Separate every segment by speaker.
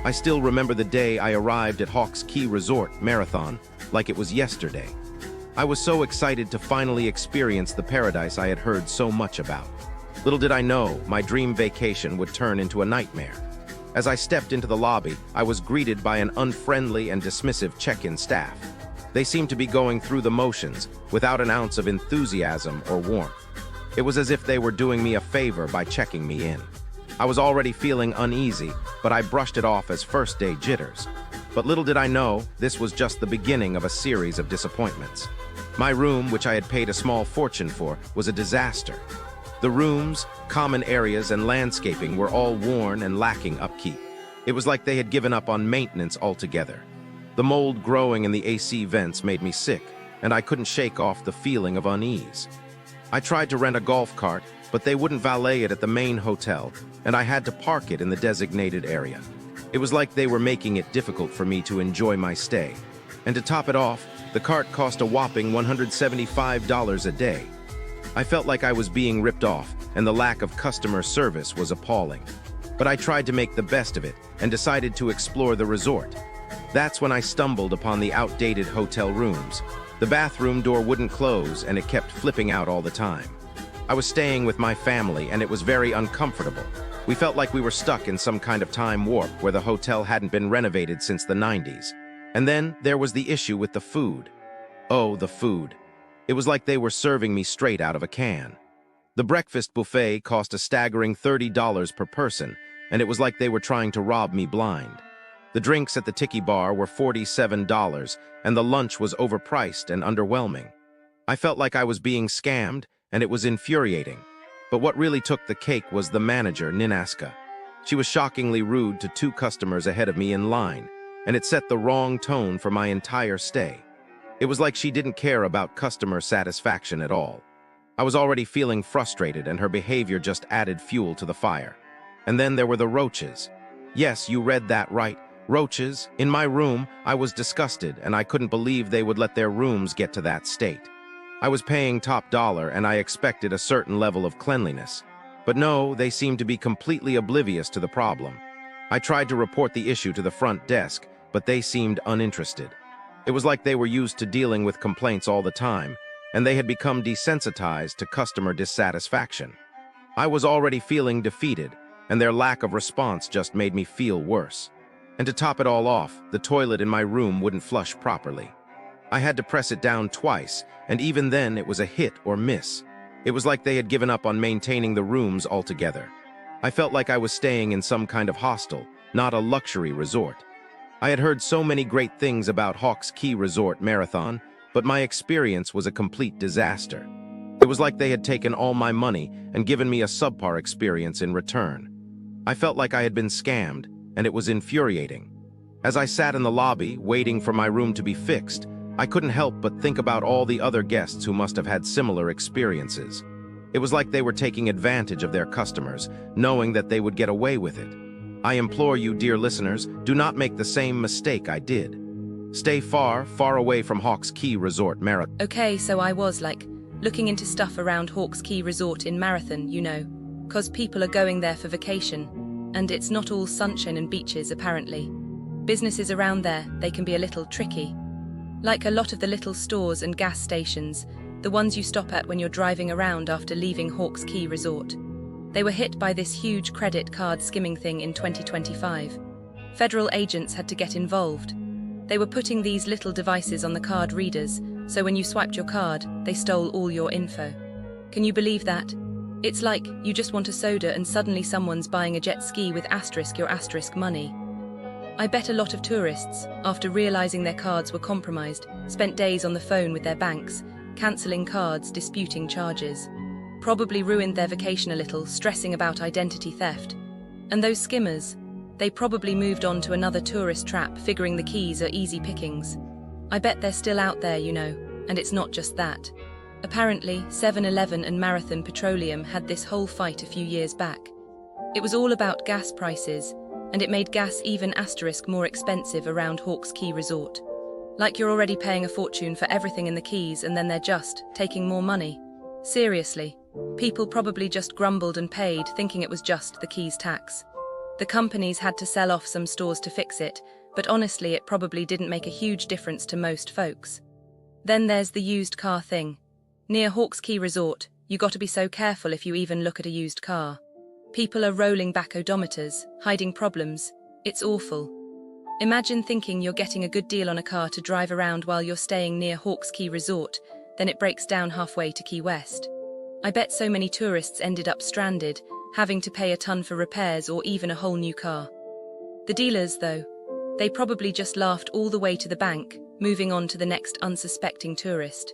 Speaker 1: I still remember the day I arrived at Hawks Cay Resort Marathon like it was yesterday. I was so excited to finally experience the paradise I had heard so much about. Little did I know my dream vacation would turn into a nightmare. As I stepped into the lobby, I was greeted by an unfriendly and dismissive check-in staff. They seemed to be going through the motions without an ounce of enthusiasm or warmth. It was as if they were doing me a favor by checking me in. I was already feeling uneasy, but I brushed it off as first-day jitters. But little did I know, this was just the beginning of a series of disappointments. My room, which I had paid a small fortune for, was a disaster. The rooms, common areas, and landscaping were all worn and lacking upkeep. It was like they had given up on maintenance altogether. The mold growing in the AC vents made me sick, and I couldn't shake off the feeling of unease. I tried to rent a golf cart, but they wouldn't valet it at the main hotel, and I had to park it in the designated area. It was like they were making it difficult for me to enjoy my stay. And to top it off, the cart cost a whopping $175 a day. I felt like I was being ripped off, and the lack of customer service was appalling. But I tried to make the best of it and decided to explore the resort. That's when I stumbled upon the outdated hotel rooms. The bathroom door wouldn't close, and it kept flipping out all the time. I was staying with my family, and it was very uncomfortable. We felt like we were stuck in some kind of time warp where the hotel hadn't been renovated since the 90s. And then there was the issue with the food. Oh, the food. It was like they were serving me straight out of a can. The breakfast buffet cost a staggering $30 per person, and it was like they were trying to rob me blind. The drinks at the tiki bar were $47, and the lunch was overpriced and underwhelming. I felt like I was being scammed, and it was infuriating. But what really took the cake was the manager, Ninaska. She was shockingly rude to two customers ahead of me in line, and it set the wrong tone for my entire stay. It was like she didn't care about customer satisfaction at all. I was already feeling frustrated, and her behavior just added fuel to the fire. And then there were the roaches. Yes, you read that right. Roaches. In my room, I was disgusted, and I couldn't believe they would let their rooms get to that state. I was paying top dollar, and I expected a certain level of cleanliness. But no, they seemed to be completely oblivious to the problem. I tried to report the issue to the front desk, but they seemed uninterested. It was like they were used to dealing with complaints all the time, and they had become desensitized to customer dissatisfaction. I was already feeling defeated, and their lack of response just made me feel worse. And to top it all off, the toilet in my room wouldn't flush properly. I had to press it down twice, and even then it was a hit or miss. It was like they had given up on maintaining the rooms altogether. I felt like I was staying in some kind of hostel, not a luxury resort. I had heard so many great things about Hawks Cay Resort Marathon, but my experience was a complete disaster. It was like they had taken all my money and given me a subpar experience in return. I felt like I had been scammed, and it was infuriating. As I sat in the lobby, waiting for my room to be fixed, I couldn't help but think about all the other guests who must have had similar experiences. It was like they were taking advantage of their customers, knowing that they would get away with it. I implore you, dear listeners, do not make the same mistake I did. Stay far, far away from Hawks Cay Resort Marathon.
Speaker 2: Okay, so I was looking into stuff around Hawks Cay Resort in Marathon, 'cause people are going there for vacation. And it's not all sunshine and beaches, apparently. Businesses around there, they can be a little tricky. Like a lot of the little stores and gas stations, the ones you stop at when you're driving around after leaving Hawks Cay Resort. They were hit by this huge credit card skimming thing in 2025. Federal agents had to get involved. They were putting these little devices on the card readers, so when you swiped your card, they stole all your info. Can you believe that? It's like you just want a soda and suddenly someone's buying a jet ski with your money. I bet a lot of tourists, after realizing their cards were compromised, spent days on the phone with their banks, cancelling cards, disputing charges. Probably ruined their vacation a little, stressing about identity theft. And those skimmers, they probably moved on to another tourist trap, figuring the keys are easy pickings. I bet they're still out there, and it's not just that. Apparently, 7-Eleven and Marathon Petroleum had this whole fight a few years back. It was all about gas prices, and it made gas even more expensive around Hawks Cay Resort. Like you're already paying a fortune for everything in the Keys and then they're just taking more money. Seriously, People probably just grumbled and paid, thinking it was just the keys tax. The companies had to sell off some stores to fix it, but honestly it probably didn't make a huge difference to most folks. Then there's the used car thing. Near Hawks Cay Resort, you gotta be so careful if you even look at a used car. People are rolling back odometers, hiding problems. It's awful. Imagine thinking you're getting a good deal on a car to drive around while you're staying near Hawks Cay Resort, then it breaks down halfway to Key West. I bet so many tourists ended up stranded, having to pay a ton for repairs or even a whole new car. The dealers, though, they probably just laughed all the way to the bank, moving on to the next unsuspecting tourist.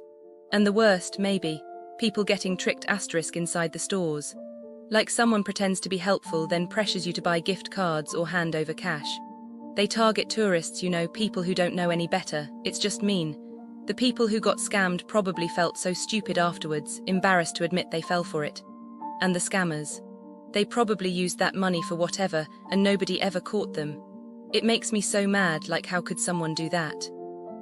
Speaker 2: And the worst, maybe, people getting tricked asterisk inside the stores. Like someone pretends to be helpful, then pressures you to buy gift cards or hand over cash. They target tourists, people who don't know any better. It's just mean. The people who got scammed probably felt so stupid afterwards, embarrassed to admit they fell for it. And the scammers. They probably used that money for whatever, and nobody ever caught them. It makes me so mad, like how could someone do that?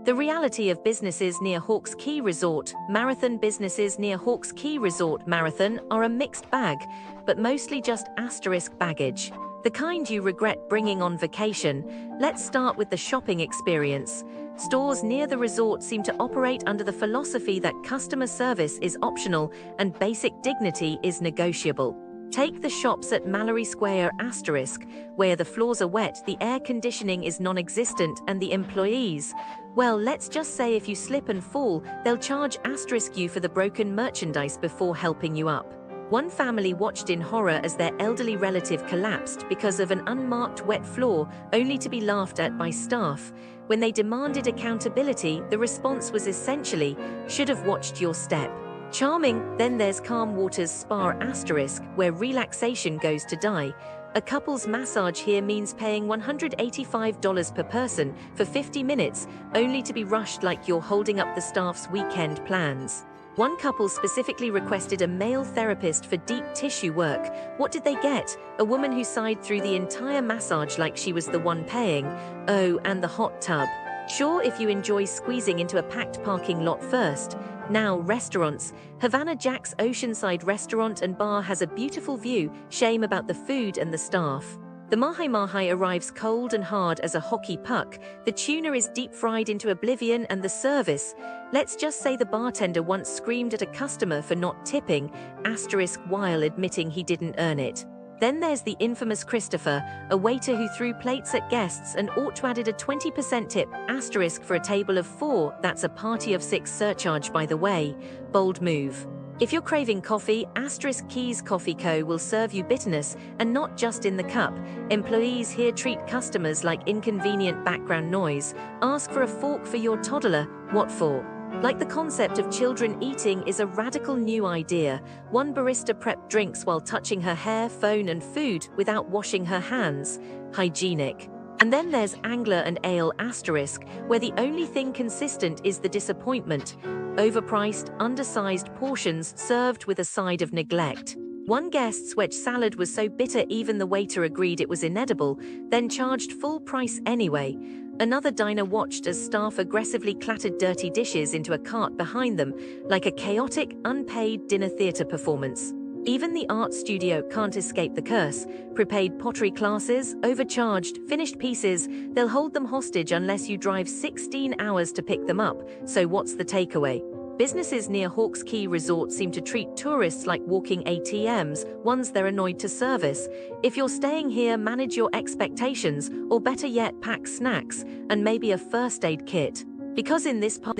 Speaker 3: The reality of businesses near Hawks Cay Resort, Marathon. Businesses near Hawks Cay Resort, Marathon are a mixed bag, but mostly just asterisk baggage. The kind you regret bringing on vacation. Let's start with the shopping experience. Stores near the resort seem to operate under the philosophy that customer service is optional and basic dignity is negotiable. Take the shops at Mallory Square asterisk, where the floors are wet, the air conditioning is non-existent, and the employees, well, let's just say if you slip and fall, they'll charge asterisk you for the broken merchandise before helping you up. One family watched in horror as their elderly relative collapsed because of an unmarked wet floor, only to be laughed at by staff. When they demanded accountability, the response was essentially, "Should have watched your step." Charming. Then there's Calm Waters Spa asterisk, where relaxation goes to die. A couple's massage here means paying $185 per person for 50 minutes, only to be rushed like you're holding up the staff's weekend plans. One couple specifically requested a male therapist for deep tissue work. What did they get? A woman who sighed through the entire massage like she was the one paying. Oh, and the hot tub. Sure, if you enjoy squeezing into a packed parking lot first. Now, restaurants. Havana Jack's Oceanside Restaurant and Bar has a beautiful view, shame about the food and the staff. The mahi-mahi arrives cold and hard as a hockey puck, the tuna is deep-fried into oblivion, and the service. Let's just say the bartender once screamed at a customer for not tipping, asterisk, while admitting he didn't earn it. Then there's the infamous Christopher, a waiter who threw plates at guests and ought to added a 20% tip, asterisk, for a table of 4, that's a party of 6 surcharge by the way. Bold move. If you're craving coffee, asterisk, Keys Coffee Co. will serve you bitterness, and not just in the cup. Employees here treat customers like inconvenient background noise. Ask for a fork for your toddler, what for? Like the concept of children eating is a radical new idea. One barista prepped drinks while touching her hair, phone and food without washing her hands. Hygienic. And then there's Angler and Ale asterisk, where the only thing consistent is the disappointment. Overpriced, undersized portions served with a side of neglect. One guest's wedge salad was so bitter even the waiter agreed it was inedible, then charged full price anyway. Another diner watched as staff aggressively clattered dirty dishes into a cart behind them, like a chaotic, unpaid dinner theater performance. Even the art studio can't escape the curse. Prepaid pottery classes, overcharged, finished pieces, they'll hold them hostage unless you drive 16 hours to pick them up. So what's the takeaway? Businesses near Hawks Cay Resort seem to treat tourists like walking ATMs, ones they're annoyed to service. If you're staying here, manage your expectations, or better yet, pack snacks, and maybe a first aid kit. Because in this part